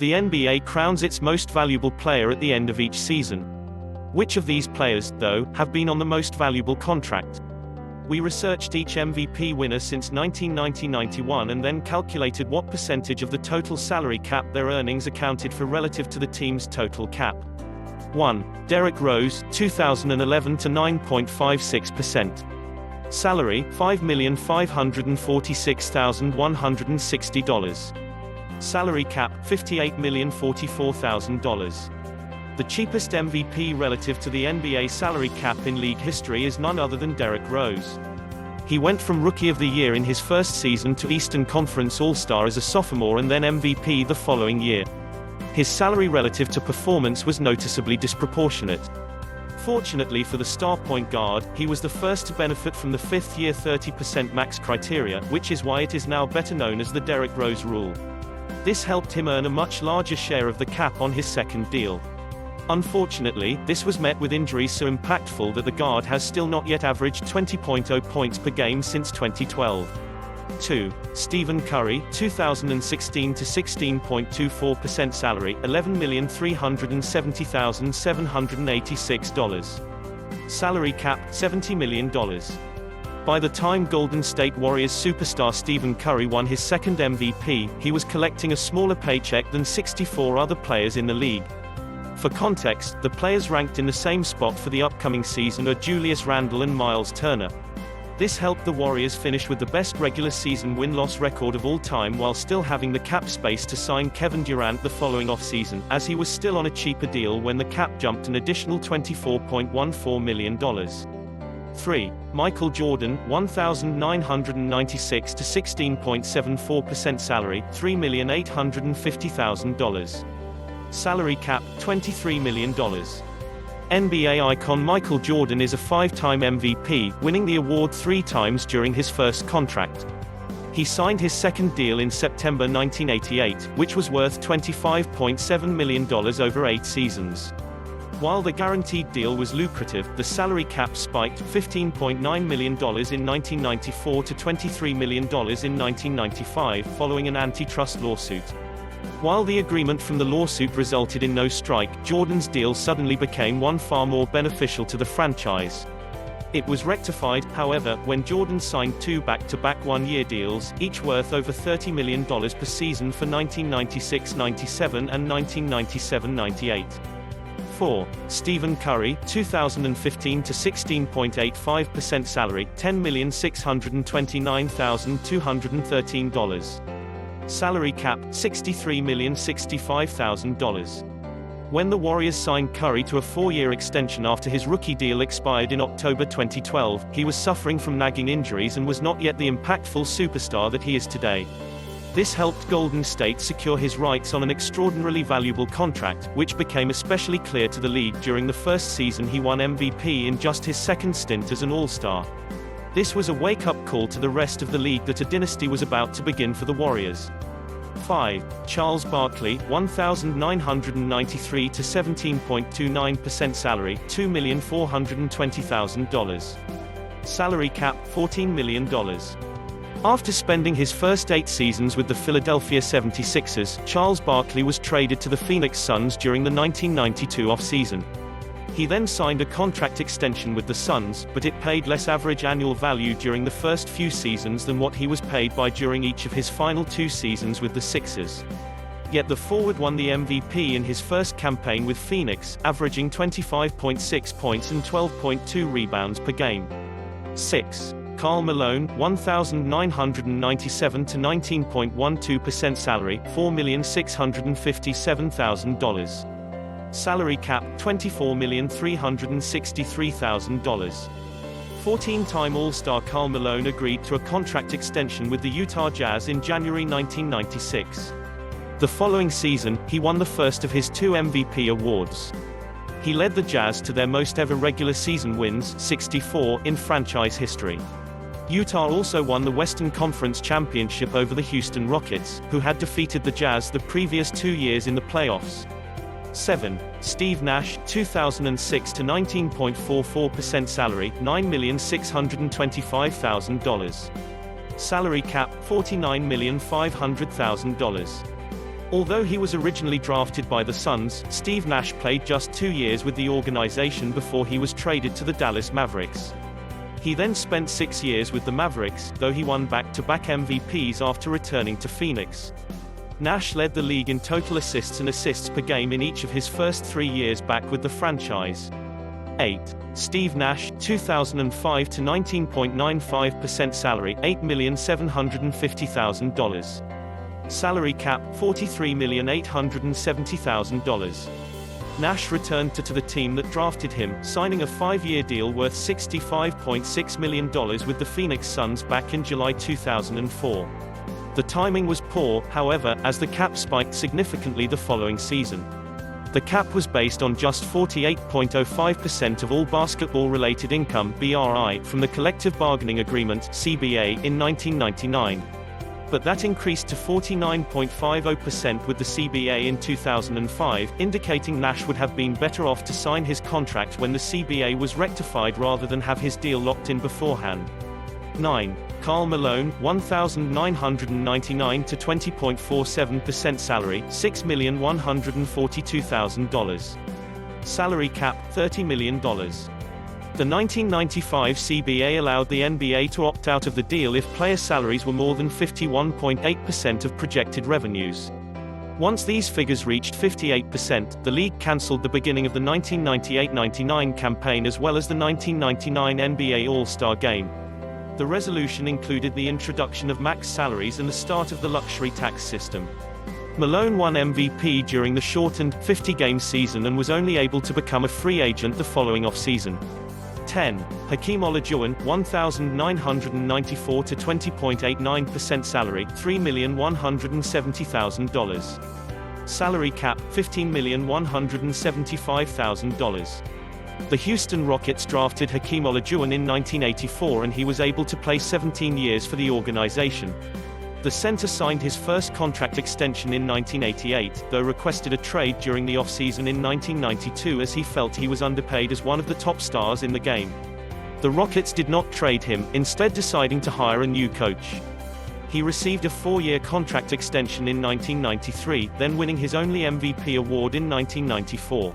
The NBA crowns its most valuable player at the end of each season. Which of these players, though, have been on the most valuable contract? We researched each MVP winner since 1990-91 and then calculated what percentage of the total salary cap their earnings accounted for relative to the team's total cap. 1. Derrick Rose, 2011 to 9.56%. Salary, $5,546,160. Salary cap, $58,044,000. The cheapest MVP relative to the NBA salary cap in league history is none other than Derrick Rose. He went from Rookie of the Year in his first season to Eastern Conference All-Star as a sophomore and then MVP the following year. His salary relative to performance was noticeably disproportionate. Fortunately for the star point guard, he was the first to benefit from the fifth-year 30% max criteria, which is why it is now better known as the Derrick Rose rule. This helped him earn a much larger share of the cap on his second deal. Unfortunately, this was met with injuries so impactful that the guard has still not yet averaged 20.0 points per game since 2012. 2. Stephen Curry, 2016 to 16.24% salary, $11,370,786. Salary cap, $70 million. By the time Golden State Warriors superstar Stephen Curry won his second MVP, he was collecting a smaller paycheck than 64 other players in the league. For context, the players ranked in the same spot for the upcoming season are Julius Randle and Miles Turner. This helped the Warriors finish with the best regular season win-loss record of all time while still having the cap space to sign Kevin Durant the following offseason, as he was still on a cheaper deal when the cap jumped an additional $24.14 million. 3. Michael Jordan, 1,996 to 16.74% salary, $3,850,000. Salary cap, $23 million. NBA icon Michael Jordan is a five-time MVP, winning the award 3 times during his first contract. He signed his second deal in September 1988, which was worth $25.7 million over 8 seasons. While the guaranteed deal was lucrative, the salary cap spiked $15.9 million in 1994 to $23 million in 1995 following an antitrust lawsuit. While the agreement from the lawsuit resulted in no strike, Jordan's deal suddenly became one far more beneficial to the franchise. It was rectified, however, when Jordan signed 2 back-to-back one-year deals, each worth over $30 million per season for 1996-97 and 1997-98. 4. Stephen Curry, 2015 to 16.85% salary, $10,629,213. Salary cap, $63,065,000. When the Warriors signed Curry to a 4-year extension after his rookie deal expired in October 2012, he was suffering from nagging injuries and was not yet the impactful superstar that he is today. This helped Golden State secure his rights on an extraordinarily valuable contract, which became especially clear to the league during the first season he won MVP in just his second stint as an All-Star. This was a wake-up call to the rest of the league that a dynasty was about to begin for the Warriors. 5. Charles Barkley, 1,993 to 17.29% salary, $2,420,000. Salary cap, $14 million. After spending his first 8 seasons with the Philadelphia 76ers, Charles Barkley was traded to the Phoenix Suns during the 1992 offseason. He then signed a contract extension with the Suns, but it paid less average annual value during the first few seasons than what he was paid by during each of his final 2 seasons with the Sixers. Yet the forward won the MVP in his first campaign with Phoenix, averaging 25.6 points and 12.2 rebounds per game. 6. Karl Malone, 1,997 to 19.12% salary, $4,657,000. Salary cap, $24,363,000. 14-time All-Star Karl Malone agreed to a contract extension with the Utah Jazz in January 1996. The following season, he won the first of his 2 MVP awards. He led the Jazz to their most ever regular season wins, 64, in franchise history. Utah also won the Western Conference Championship over the Houston Rockets, who had defeated the Jazz the previous 2 years in the playoffs. 7. Steve Nash, 2006 to 19.44% salary, $9,625,000. Salary cap, $49,500,000. Although he was originally drafted by the Suns, Steve Nash played just 2 years with the organization before he was traded to the Dallas Mavericks. He then spent 6 years with the Mavericks, though he won back-to-back MVPs after returning to Phoenix. Nash led the league in total assists and assists per game in each of his first 3 years back with the franchise. 8. Steve Nash, 2005 to 19.95% salary, $8,750,000. Salary cap, $43,870,000. Nash returned to the team that drafted him, signing a 5-year deal worth $65.6 million with the Phoenix Suns back in July 2004. The timing was poor, however, as the cap spiked significantly the following season. The cap was based on just 48.05% of all basketball-related income (BRI) from the Collective Bargaining Agreement (CBA) in 1999. But that increased to 49.50% with the CBA in 2005, indicating Nash would have been better off to sign his contract when the CBA was rectified rather than have his deal locked in beforehand. 9. Karl Malone, 1,999 to 20.47% salary, $6,142,000. Salary cap, $30 million. The 1995 CBA allowed the NBA to opt out of the deal if player salaries were more than 51.8% of projected revenues. Once these figures reached 58%, the league cancelled the beginning of the 1998-99 campaign as well as the 1999 NBA All-Star Game. The resolution included the introduction of max salaries and the start of the luxury tax system. Malone won MVP during the shortened, 50-game season and was only able to become a free agent the following offseason. 10. Hakeem Olajuwon, 1,994 to 20.89% salary, $3,170,000. Salary cap, $15,175,000. The Houston Rockets drafted Hakeem Olajuwon in 1984 and he was able to play 17 years for the organization. The center signed his first contract extension in 1988, though requested a trade during the offseason in 1992 as he felt he was underpaid as one of the top stars in the game. The Rockets did not trade him, instead deciding to hire a new coach. He received a 4-year contract extension in 1993, then winning his only MVP award in 1994.